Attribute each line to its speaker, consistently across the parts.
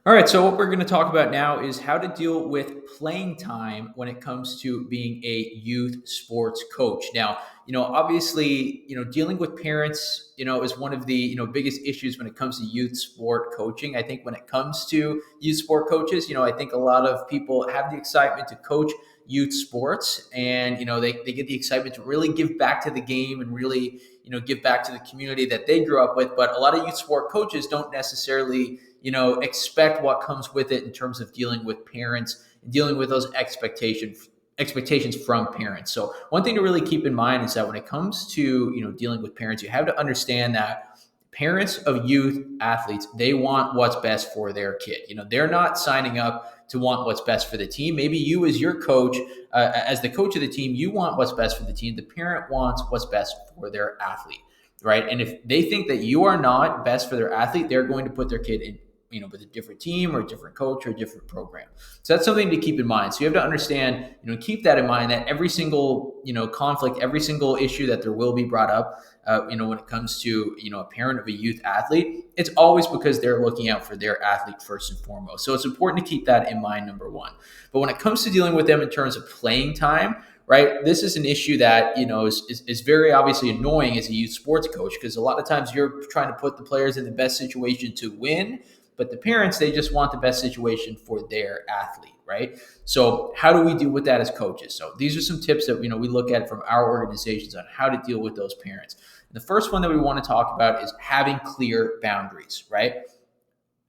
Speaker 1: All right, so what we're going to talk about now is how to deal with playing time when it comes to being a youth sports coach. Now, obviously, dealing with parents, is one of the, biggest issues when it comes to youth sport coaching. I think when it comes to youth sport coaches, I think a lot of people have the excitement to coach youth sports and, they get the excitement to really give back to the game and really, give back to the community that they grew up with. But a lot of youth sport coaches don't necessarily expect what comes with it in terms of dealing with parents and dealing with those expectations from parents. So one thing to really keep in mind is that when it comes to, dealing with parents, you have to understand that parents of youth athletes, they want what's best for their kid. They're not signing up to want what's best for the team. Maybe you as your coach, as the coach of the team, you want what's best for the team. The parent wants what's best for their athlete, right? And if they think that you are not best for their athlete, they're going to put their kid in, with a different team or a different coach or a different program. So that's something to keep in mind. So you have to understand, keep that in mind that every single, conflict, every single issue that there will be brought up, when it comes to, a parent of a youth athlete, it's always because they're looking out for their athlete first and foremost. So it's important to keep that in mind, number one. But when it comes to dealing with them in terms of playing time, right? This is an issue that, is very obviously annoying as a youth sports coach, because a lot of times you're trying to put the players in the best situation to win, but the parents, they just want the best situation for their athlete, right? So how do we deal with that as coaches? So these are some tips that, we look at from our organizations on how to deal with those parents. The first one that we want to talk about is having clear boundaries, right?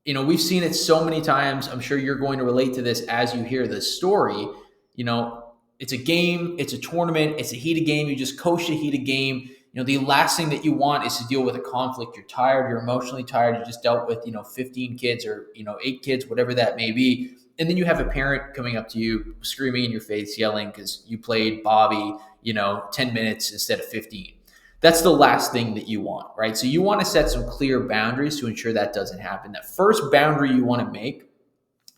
Speaker 1: We've seen it so many times. I'm sure you're going to relate to this as you hear this story. It's a game, it's a tournament, it's a heated game. You just coach a heated game. The last thing that you want is to deal with a conflict. You're tired, you're emotionally tired. You just dealt with, 15 kids or, 8 kids, whatever that may be. And then you have a parent coming up to you, screaming in your face, yelling because you played Bobby, 10 minutes instead of 15. That's the last thing that you want, right? So you want to set some clear boundaries to ensure that doesn't happen. That first boundary you want to make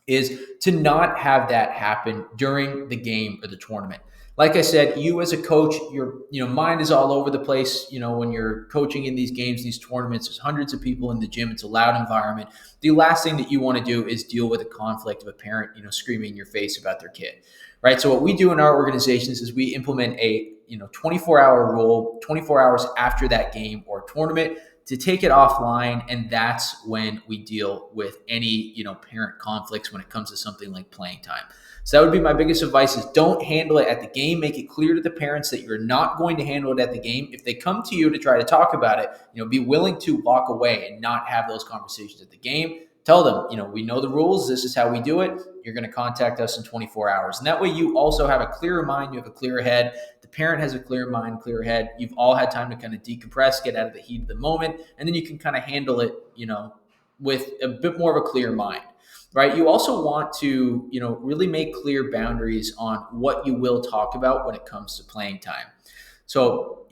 Speaker 1: is to not have that happen during the game or the tournament. Like I said, you as a coach, your mind is all over the place. When you're coaching in these games, these tournaments, there's hundreds of people in the gym. It's a loud environment. The last thing that you want to do is deal with a conflict of a parent, screaming in your face about their kid, right? So what we do in our organizations is we implement a 24-hour rule, 24 hours after that game or tournament, to take it offline. And that's when we deal with any, parent conflicts when it comes to something like playing time. So that would be my biggest advice is don't handle it at the game. Make it clear to the parents that you're not going to handle it at the game. If they come to you to try to talk about it, be willing to walk away and not have those conversations at the game. Tell them, we know the rules. This is how we do it. You're going to contact us in 24 hours. And that way you also have a clearer mind. You have a clearer head. The parent has a clear mind, clear head. You've all had time to kind of decompress, get out of the heat of the moment. And then you can kind of handle it, with a bit more of a clear mind, right? You also want to, really make clear boundaries on what you will talk about when it comes to playing time. So,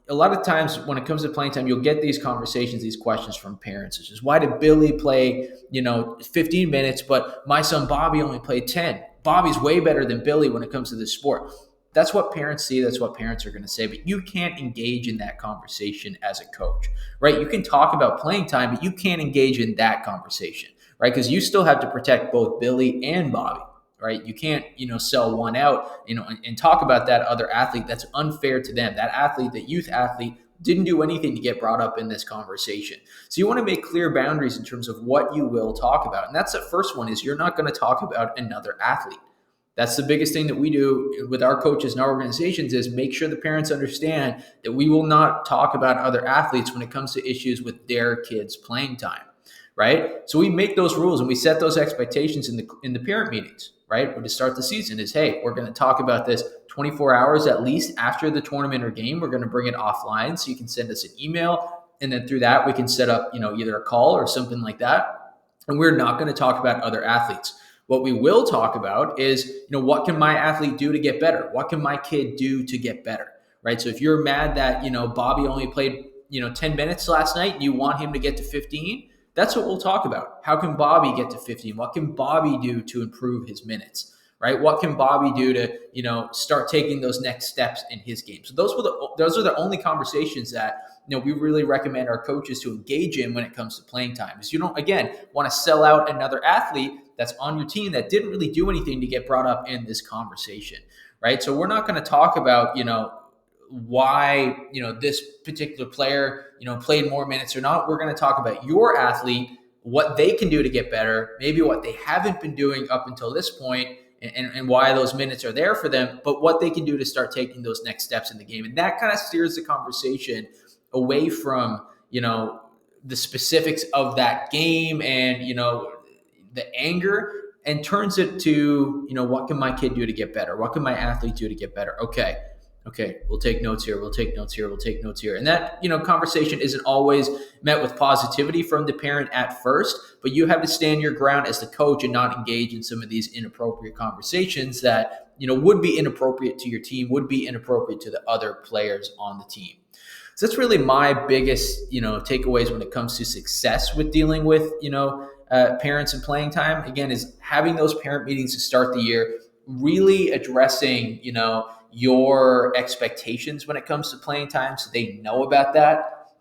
Speaker 1: a lot of times when it comes to playing time, you'll get these conversations, these questions from parents, such as, why did Billy play, 15 minutes, but my son Bobby only played 10? Bobby's way better than Billy when it comes to this sport. That's what parents see. That's what parents are going to say, but you can't engage in that conversation as a coach, right? You can talk about playing time, but you can't engage in that conversation, right? Because you still have to protect both Billy and Bobby, right? You can't, sell one out, and talk about that other athlete. That's unfair to them. That athlete, that youth athlete, didn't do anything to get brought up in this conversation. So you want to make clear boundaries in terms of what you will talk about. And that's the first one, is you're not going to talk about another athlete. That's the biggest thing that we do with our coaches and our organizations, is make sure the parents understand that we will not talk about other athletes when it comes to issues with their kids' playing time, right? So we make those rules and we set those expectations in the parent meetings, right? When to start the season is, hey, we're going to talk about this 24 hours at least after the tournament or game. We're going to bring it offline, so you can send us an email, and then through that we can set up, either a call or something like that. And we're not going to talk about other athletes. What we will talk about is, what can my athlete do to get better? What can my kid do to get better, right? So if you're mad that, Bobby only played, 10 minutes last night and you want him to get to 15, that's what we'll talk about. How can Bobby get to 15? What can Bobby do to improve his minutes, right? What can Bobby do to, start taking those next steps in his game? So those are the only conversations that, we really recommend our coaches to engage in when it comes to playing time. Is you don't, again, want to sell out another athlete that's on your team that didn't really do anything to get brought up in this conversation, right? So we're not going to talk about, why, this particular player, played more minutes or not. We're going to talk about your athlete, what they can do to get better, maybe what they haven't been doing up until this point, and why those minutes are there for them, but what they can do to start taking those next steps in the game. And that kind of steers the conversation away from, the specifics of that game and, the anger, and turns it to, what can my kid do to get better? What can my athlete do to get better? Okay, we'll take notes here. We'll take notes here. We'll take notes here. And that, conversation isn't always met with positivity from the parent at first, but you have to stand your ground as the coach and not engage in some of these inappropriate conversations that, would be inappropriate to your team, would be inappropriate to the other players on the team. So that's really my biggest, takeaways when it comes to success with dealing with, parents and playing time. Again, is having those parent meetings to start the year, really addressing, your expectations when it comes to playing time, so they know about that,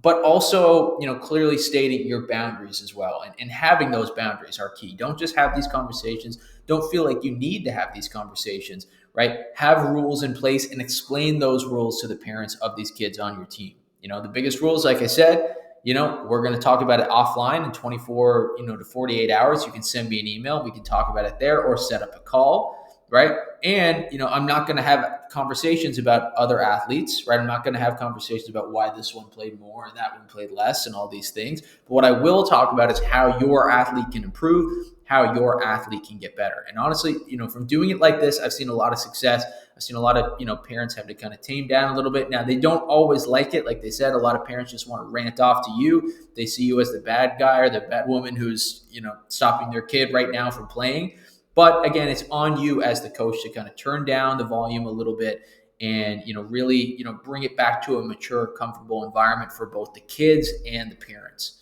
Speaker 1: but also, clearly stating your boundaries as well, and having those boundaries are key. Don't just have these conversations. Don't feel like you need to have these conversations, right? Have rules in place and explain those rules to the parents of these kids on your team. The biggest rules, like I said, we're going to talk about it offline in 24, to 48 hours. You can send me an email. We can talk about it there or set up a call, right? And, I'm not going to have conversations about other athletes, right? I'm not going to have conversations about why this one played more and that one played less and all these things. But what I will talk about is how your athlete can improve, how your athlete can get better. And honestly, from doing it like this, I've seen a lot of success. I've seen a lot of, parents have to kind of tame down a little bit. Now, they don't always like it. Like they said, a lot of parents just want to rant off to you. They see you as the bad guy or the bad woman who's, stopping their kid right now from playing. But again, it's on you as the coach to kind of turn down the volume a little bit and, really, bring it back to a mature, comfortable environment for both the kids and the parents.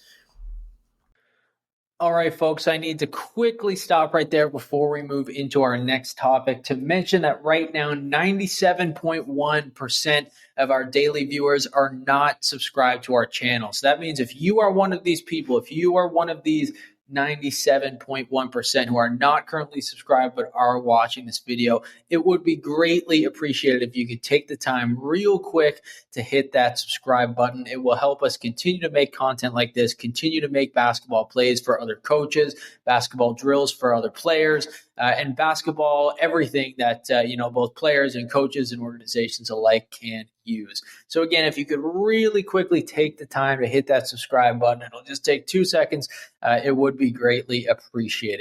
Speaker 1: All right, folks, I need to quickly stop right there before we move into our next topic to mention that right now, 97.1% of our daily viewers are not subscribed to our channel. So that means if you are one of these people, if you are one of these 97.1% who are not currently subscribed but are watching this video, it would be greatly appreciated if you could take the time real quick to hit that subscribe button. It will help us continue to make content like this, continue to make basketball plays for other coaches, basketball drills for other players, and basketball, everything that, both players and coaches and organizations alike can use. So again, if you could really quickly take the time to hit that subscribe button, it'll just take 2 seconds. It would be greatly appreciated.